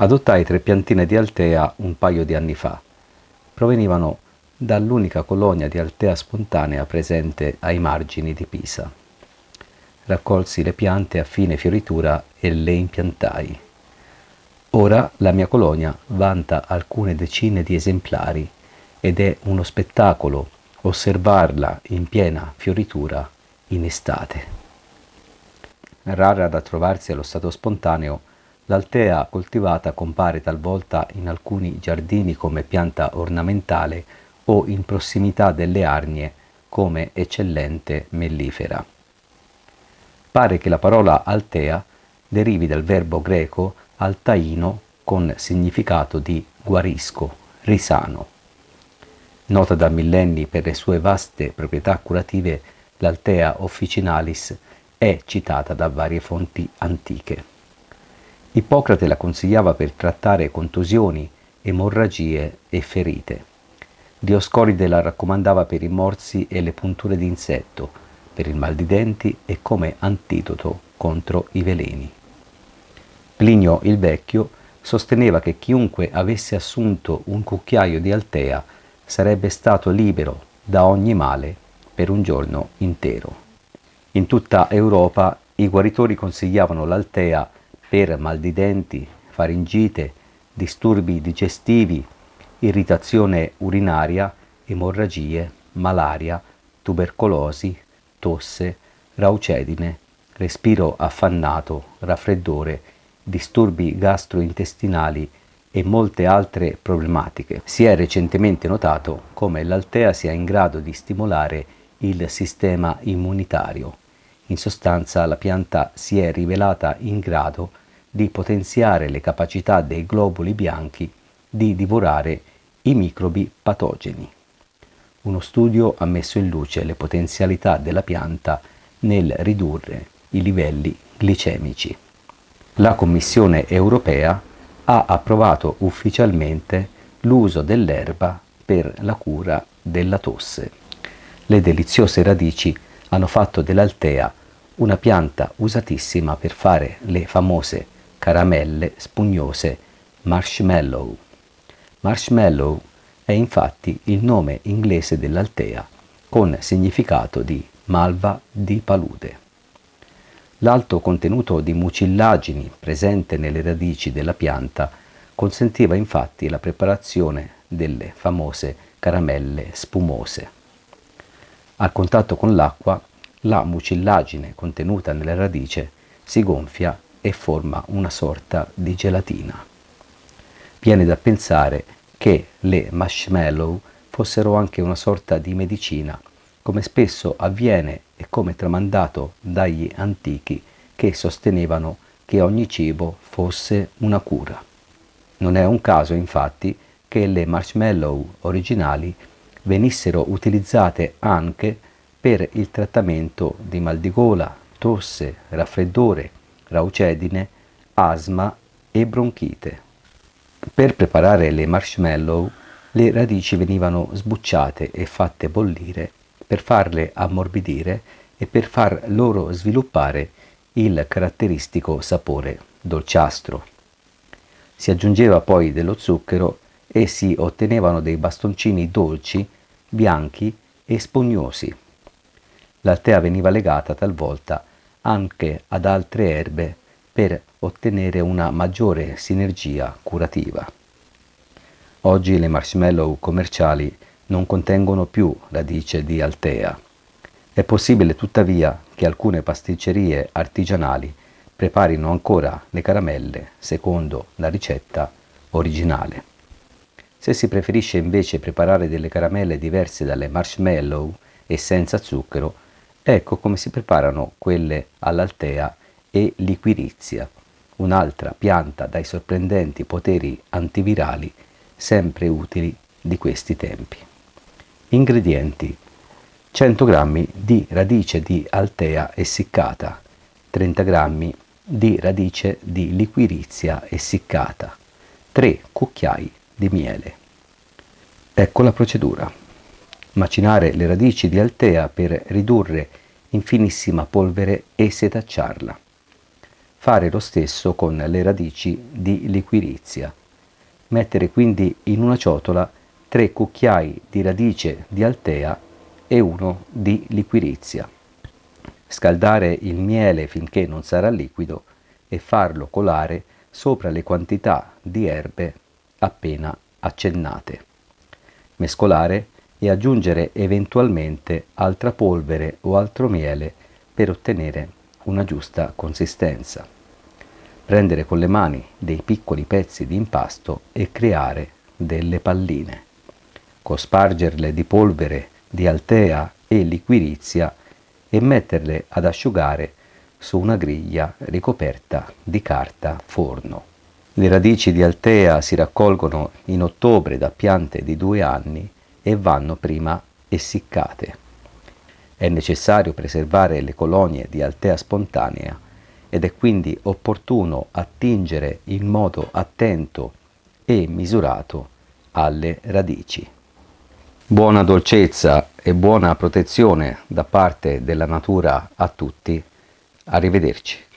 Adottai 3 piantine di Altea un paio di anni fa. Provenivano dall'unica colonia di Altea spontanea presente ai margini di Pisa. Raccolsi le piante a fine fioritura e le impiantai. Ora la mia colonia vanta alcune decine di esemplari ed è uno spettacolo osservarla in piena fioritura in estate. Rara da trovarsi allo stato spontaneo, l'Altea coltivata compare talvolta in alcuni giardini come pianta ornamentale o in prossimità delle arnie come eccellente mellifera. Pare che la parola Altea derivi dal verbo greco altaino con significato di guarisco, risano. Nota da millenni per le sue vaste proprietà curative, l'Altea officinalis è citata da varie fonti antiche. Ippocrate la consigliava per trattare contusioni, emorragie e ferite. Dioscoride la raccomandava per i morsi e le punture di insetto, per il mal di denti e come antidoto contro i veleni. Plinio il Vecchio sosteneva che chiunque avesse assunto un cucchiaio di Altea sarebbe stato libero da ogni male per un giorno intero. In tutta Europa i guaritori consigliavano l'Altea per mal di denti, faringite, disturbi digestivi, irritazione urinaria, emorragie, malaria, tubercolosi, tosse, raucedine, respiro affannato, raffreddore, disturbi gastrointestinali e molte altre problematiche. Si è recentemente notato come l'Altea sia in grado di stimolare il sistema immunitario. In sostanza, la pianta si è rivelata in grado di potenziare le capacità dei globuli bianchi di divorare i microbi patogeni. Uno studio ha messo in luce le potenzialità della pianta nel ridurre i livelli glicemici. La Commissione europea ha approvato ufficialmente l'uso dell'erba per la cura della tosse. Le deliziose radici hanno fatto dell'Altea una pianta usatissima per fare le famose caramelle spugnose marshmallow. Marshmallow è infatti il nome inglese dell'Altea, con significato di malva di palude. L'alto contenuto di mucillagini presente nelle radici della pianta consentiva infatti la preparazione delle famose caramelle spumose. A contatto con l'acqua, la mucillagine contenuta nella radice si gonfia e forma una sorta di gelatina. Viene da pensare che le marshmallow fossero anche una sorta di medicina, come spesso avviene e come tramandato dagli antichi che sostenevano che ogni cibo fosse una cura. Non è un caso, infatti, che le marshmallow originali venissero utilizzate anche per il trattamento di mal di gola, tosse, raffreddore, raucedine, asma e bronchite. Per preparare le marshmallow, le radici venivano sbucciate e fatte bollire per farle ammorbidire e per far loro sviluppare il caratteristico sapore dolciastro. Si aggiungeva poi dello zucchero e si ottenevano dei bastoncini dolci, bianchi e spugnosi. L'Altea veniva legata talvolta anche ad altre erbe per ottenere una maggiore sinergia curativa. Oggi le marshmallow commerciali non contengono più radice di Altea. È possibile tuttavia che alcune pasticcerie artigianali preparino ancora le caramelle secondo la ricetta originale. Se si preferisce invece preparare delle caramelle diverse dalle marshmallow e senza zucchero, ecco come si preparano quelle all'Altea e liquirizia, un'altra pianta dai sorprendenti poteri antivirali sempre utili di questi tempi. Ingredienti: 100 g di radice di Altea essiccata, 30 g di radice di liquirizia essiccata, 3 cucchiai di miele. Ecco la procedura. Macinare le radici di Altea per ridurre in finissima polvere e setacciarla. Fare lo stesso con le radici di liquirizia. Mettere quindi in una ciotola 3 cucchiai di radice di altea e 1 di liquirizia. Scaldare il miele finché non sarà liquido e farlo colare sopra le quantità di erbe appena accennate. Mescolare e aggiungere eventualmente altra polvere o altro miele per ottenere una giusta consistenza. Prendere con le mani dei piccoli pezzi di impasto e creare delle palline. Cospargerle di polvere di altea e liquirizia e metterle ad asciugare su una griglia ricoperta di carta forno. Le radici di altea si raccolgono in ottobre da piante di 2 anni e vanno prima essiccate. È necessario preservare le colonie di altea spontanea ed è quindi opportuno attingere in modo attento e misurato alle radici. Buona dolcezza e buona protezione da parte della natura a tutti. Arrivederci.